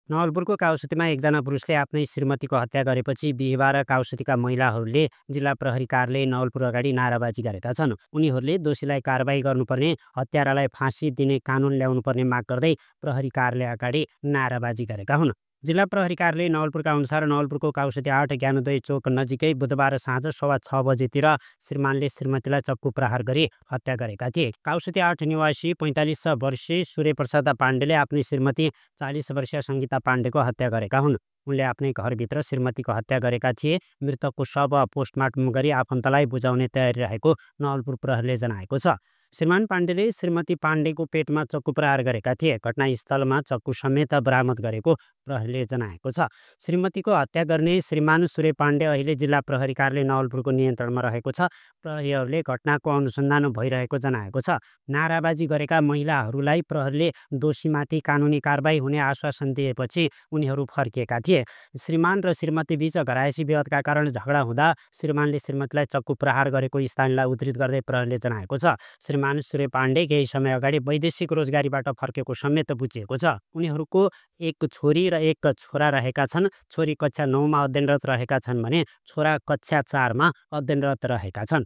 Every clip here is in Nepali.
नवलपुरको काउसतीमा एकजना पुरुषले आफ्नै श्रीमतीको हत्या गरेपछि बिहिबार काउसतीका महिलाहरूले जिल्ला प्रहरी कार्यालय नवलपुर अगाडि नाराबाजी गरेका छन्। उनीहरूले दोषीलाई कारबाही गर्नुपर्ने, हत्यारालाई फाँसी दिने कानुन ल्याउनुपर्ने माग गर्दै प्रहरी कार्यालय अगाडि नाराबाजी गरेका हुन्। जिल्ला प्रहरी कार्यालय नवलपुरका अनुसार नवलपुरको काउसती 8 ज्ञानोदय चोक नजिकै बुधबार साँझ 6:15 बजेतिर श्रीमानले श्रीमतीलाई चक्कु प्रहार गरी हत्या गरेका थिए। काउसती 8 निवासी 45 वर्षीय सूर्यप्रसाद पाण्डेले आफ्नी श्रीमती 40 वर्षीय सङ्गीता पाण्डेको हत्या गरेका हुन्। उनले आफ्नै घरभित्र श्रीमतीको हत्या गरेका थिए। मृतकको शव पोस्टमार्टम गरी आफन्तलाई बुझाउने तयारी रहेको नवलपुर प्रहरीले जनाएको छ। श्रीमान पाण्डेले श्रीमती पाण्डेको पेटमा चक्कु प्रहार गरेका थिए। घटनास्थलमा चक्कु समेत बरामद गरेको प्रहरीले जनाएको छ। श्रीमतीको हत्या गर्ने श्रीमान सूर्य पाण्डे अहिले जिल्ला प्रहरी कार्यालय नवलपुरको नियन्त्रणमा रहेको छ। प्रहरीहरूले घटनाको अनुसन्धान भइरहेको जनाएको छ। नाराबाजी गरेका महिलाहरूलाई प्रहरीले दोषीमाथि कानुनी कारबाही हुने आश्वासन दिएपछि उनीहरू फर्किएका थिए। श्रीमान र श्रीमती बीच घरायसी विवादका कारण झगडा हुँदा श्रीमानले श्रीमतीलाई चक्कु प्रहार गरेको स्थानीयलाई उद्धृत गर्दै प्रहरीले जनाएको छ। श्रीमान सूर्य पाण्डे केही समय अगाडि वैदेशिक रोजगारीबाट फर्केको समेत बुझिएको छ। उनीहरूको एक छोरी र एक छोरा रहेका छन्। छोरी कक्षा 9 मा अध्ययनरत रहेका छन् भने छोरा कक्षा 4 मा अध्ययनरत रहेका छन्।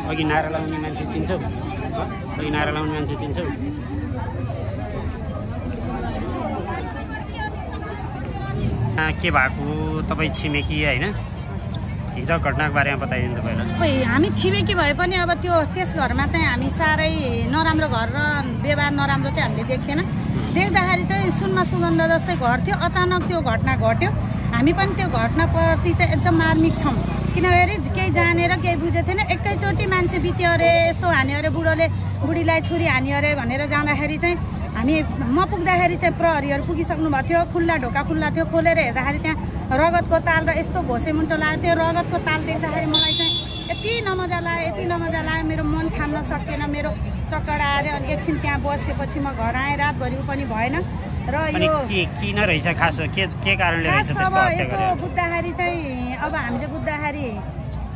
अघि नारा लाउने मान्छे चिन्छौ? अघि नारा लाउने मान्छे चिन्छौ? के भएको तपाईँ छिमेकी होइन? हिजो घटनाको बारेमा बताइदिनु तपाईँलाई। हामी छिमेकी भए पनि अब त्यस घरमा चाहिँ हामी साह्रै नराम्रो घर र व्यवहार नराम्रो चाहिँ हामीले देख्थेन। देख्दाखेरि चाहिँ सुनमा सुगन्ध जस्तै घर थियो। अचानक त्यो घटना घट्यो। हामी पनि त्यो घटनाप्रति चाहिँ एकदम मार्मिक छौँ। किनभने केही जानेर केही बुझेको थिएन। एकैचोटि मान्छे बित्यो अरे, यस्तो हान्यो अरे, बुढीलाई छुरी हान्यो अरे भनेर जाँदाखेरि चाहिँ म पुग्दाखेरि चाहिँ प्रहरीहरू पुगिसक्नु भएको थियो। खुल्ला ढोका खुल्ला थियो। खोलेर हेर्दाखेरि त्यहाँ रगतको ताल र यस्तो भोसेमुन्टो लाग्यो। त्यो रगतको ताल देख्दाखेरि मलाई चाहिँ यति नमजा लाग्यो। मेरो मन थाम्न सकेन। मेरो चक्कर आएर अनि एकछिन त्यहाँ बसेपछि म घर आएँ। रातभरि पनि भएन। र यो किन रहेछ खास के कारणले रहेछ त्यस्तो हत्या गरेको? बुझ्दाखेरि चाहिँ अब हामीले बुझ्दाखेरि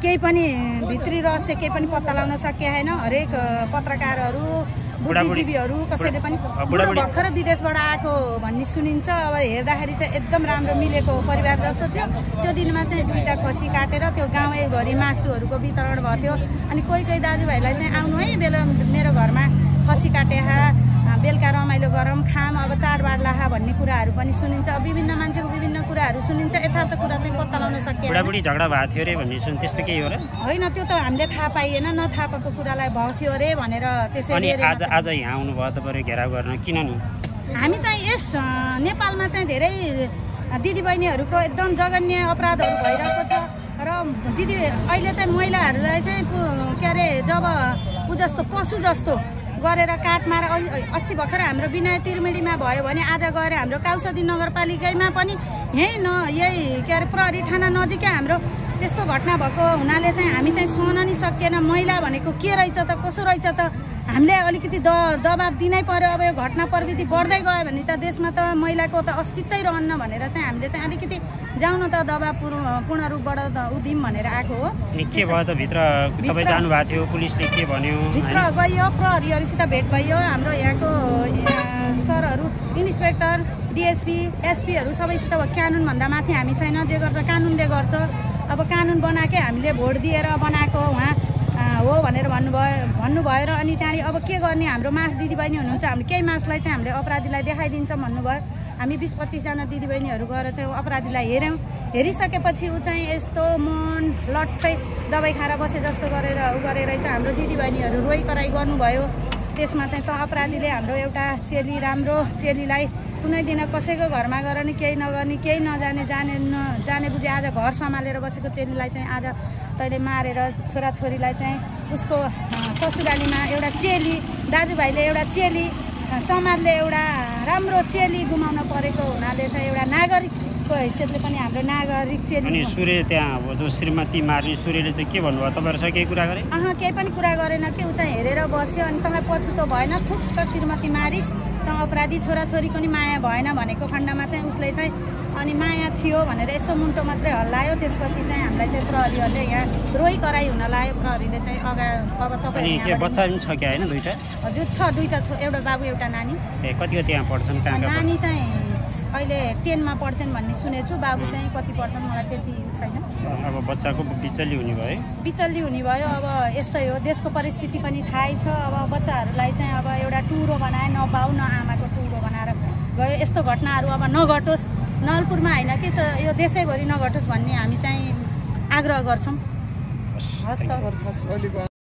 केही पनि भित्री रहस्य केही पनि पत्ता लगाउन सके होइन। हरेक पत्रकारहरू बुद्धिजीवीहरू कसैले पनि भर्खर विदेशबाट आएको भन्ने सुनिन्छ। अब हेर्दाखेरि चाहिँ एकदम राम्रो मिलेको परिवार जस्तो थियो। त्यो दिनमा चाहिँ 2टा खसी काटेर त्यो गाउँैभरि मासुहरूको वितरण भएको थियो। अनि कोही दाजुभाइलाई चाहिँ आउनु है मेरो घरमा खसी काटे बेलुका रमाइलो गरौँ खाम अब चाडबाड लाहा भन्ने कुराहरू पनि सुनिन्छ। अब विभिन्न मान्छेको विभिन्न कुराहरू सुनिन्छ। यथार्थ कुरा चाहिँ पत्ता लगाउन सकिएन। बुढाबुढी झगडा भएको थियो अरे भन्ने सुन त्यस्तो केही हो र? होइन, त्यो त हामीले थाहा पाइएन। नथाहा पाएको कुरालाई भएको थियो अरे भनेर त्यसैले आज यहाँ आउनुभयो तपाईँ घेराउ गर्न किन नि? हामी चाहिँ यस नेपालमा चाहिँ धेरै दिदीबहिनीहरूको एकदम जघन्य अपराधहरू भइरहेको छ। र अहिले चाहिँ महिलाहरूलाई चाहिँ के अरे जब जस्तो पशु जस्तो गरेर काटमार अस्ति भर्खर हाम्रो विनय त्रिवेणीमा भयो भने आज गएर हाम्रो काउसदी नगरपालिकामा पनि यही के अरे प्रहरी थाना नजिकै हाम्रो त्यस्तो घटना भएको हुनाले चाहिँ हामी चाहिँ सहन नि सकिएन। महिला भनेको के रहेछ त, कसो रहेछ त, हामीले अलिकति दबाब दिनै पर्यो। अब यो घटना प्रवृत्ति बढ्दै गयो भने त देशमा त महिलाको त अस्तित्वै रहन्न भनेर चाहिँ हामीले चाहिँ अलिकति जाउँ न त दबाब पूर्ण रूपबाट उदिम भनेर आएको हो। के भयो त भित्र तपाईँ जानु भएको थियो, पुलिसले के भन्यो? भित्र गयो, प्रहरीहरूसित भेट भयो। हाम्रो यहाँको सरहरू, इन्सपेक्टर, डिएसपी, एसपीहरू सबैसित कानुनभन्दा माथि हामी छैन। जे गर्छ कानुनले गर्छ। अब कानुन बनाएकै हामीले भोट दिएर बनाएको उहाँ हो भनेर भन्नुभयो र अनि त्यहाँदेखि अब के गर्ने, हाम्रो मास दिदीबहिनी हुनुहुन्छ, हामीले केही मासलाई चाहिँ हामीले अपराधीलाई देखाइदिन्छौँ भन्नुभयो। हामी 20-25 जना दिदीबहिनीहरू गएर चाहिँ अपराधीलाई हेऱ्यौँ। हेरिसकेपछि ऊ चाहिँ यस्तो मन लट्टै दबाई खाएर बसे जस्तो गरेर गरेर चाहिँ हाम्रो दिदीबहिनीहरू रोइ कराइ गर्नुभयो। त्यसमा चाहिँ त अपराधीले हाम्रो एउटा चेली, राम्रो चेलीलाई कुनै दिन कसैको घरमा गएर नि केही नगर्ने, केही नजाने, जाने बुझे आज घर सम्हालेर बसेको चेलीलाई चाहिँ आज तैँले मारेर छोराछोरीलाई चाहिँ उसको ससुरालीमा एउटा चेली, दाजुभाइले एउटा चेली, समाजले एउटा राम्रो चेली गुमाउन परेको हुनाले चाहिँ एउटा नागरिकको हैसियतले पनि हाम्रो नागरिक चेली। अनि सूर्य त्यहाँ अब जो श्रीमती मार्ने सूर्यले चाहिँ के भन्नुभयो? तपाईँहरूसँग केही कुरा गरे? केही पनि कुरा गरेन कि ऊ चाहिँ हेरेर बस्यो। अनि तँलाई पछुतो भएन, थुक्क श्रीमती मारिस, त अपराधी छोराछोरीको नि माया भएन भनेको खण्डमा चाहिँ उसले चाहिँ अनि माया थियो भनेर यसो मुन्टो मात्रै हल्लायो। त्यसपछि चाहिँ हामीलाई चाहिँ प्रहरीहरूले यहाँ रोइ कराइ हुन लाग्यो। प्रहरीले चाहिँ अब तपाईँ बच्चा पनि छ क्या होइन? 2टा? हजुर छ, 2टा छ, एउटा बाबु एउटा नानी। कति त्यहाँ पढ्छन्? नानी चाहिँ अहिले 10 मा पढ्छन् भन्ने सुनेको छु। बाबु चाहिँ कति पढ्छन् मलाई त्यति छैन। अब बच्चाको बिचल्ली हुने भयो बिचल्ली हुने भयो। अब यस्तै हो, देशको परिस्थिति पनि थाहै छ। अब बच्चाहरूलाई चाहिँ अब एउटा टुरो बनाए नपाऊ न आमाको टुरो बनाएर गयो। यस्तो घटनाहरू अब नघटोस्, नलपुरमा होइन कि यो देशैभरि नघटोस् भन्ने हामी चाहिँ आग्रह गर्छौँ। हस् त।